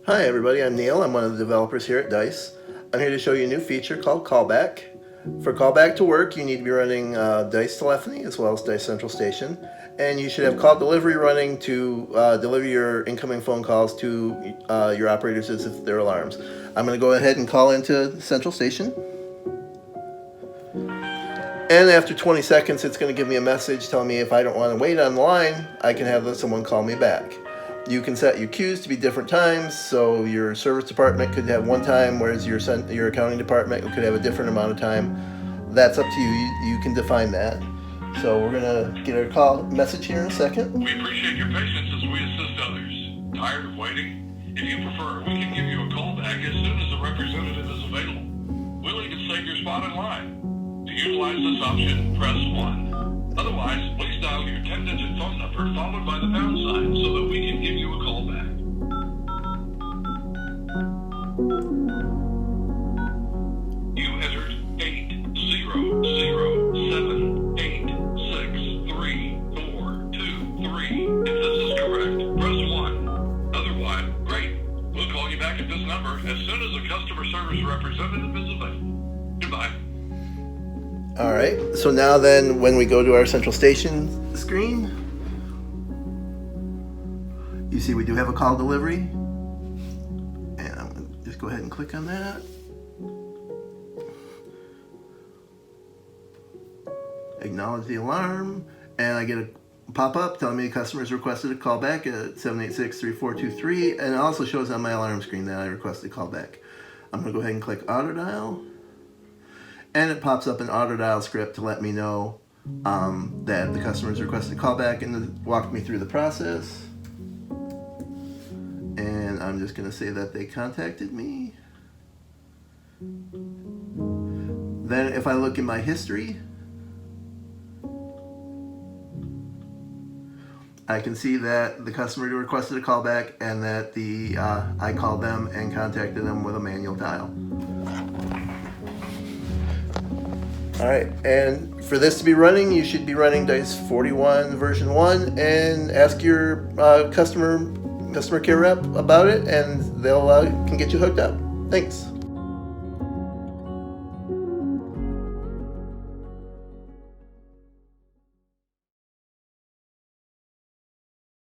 Hi everybody, I'm Neil. I'm one of the developers here at Dice. I'm here to show you a new feature called Callback. For Callback to work, you need to be running Dice Telephony as well as Dice Central Station, and you should have call delivery running to deliver your incoming phone calls to your operators as if they're alarms. I'm going to go ahead and call into Central Station. And after 20 seconds, it's going to give me a message telling me if I don't want to wait on the line, I can have someone call me back. You can set your queues to be different times, so your service department could have one time, whereas your accounting department could have a different amount of time. That's up to you. You can define that. So we're going to get our call message here in a second. We appreciate your patience as we assist others. Tired of waiting? If you prefer, we can give you a call back as soon as a representative is available. We'll even save your spot in line. To utilize this option, press 1. Otherwise, please dial your 10-digit phone number followed by the pound sign so that we can give you a call back. You entered 80078634223. If this is correct, press 1. Otherwise, great. We'll call you back at this number as soon as a customer service representative is available. Goodbye. All right, so now then when we go to our Central Station screen, you see we do have a call delivery. And I'm going to just go ahead and click on that. Acknowledge the alarm, and I get a pop-up telling me the customer has requested a call back at 786-3423, and it also shows on my alarm screen that I requested a call back. I'm going to go ahead and click auto dial. And it pops up an auto dial script to let me know that the customer's requested a callback and to walk me through the process. And I'm just going to say that they contacted me. Then if I look in my history, I can see that the customer requested a callback and that I called them and contacted them with a manual dial. All right, and for this to be running, you should be running Dice 41 version 1 and ask your customer care rep about it, and they'll can get you hooked up. Thanks.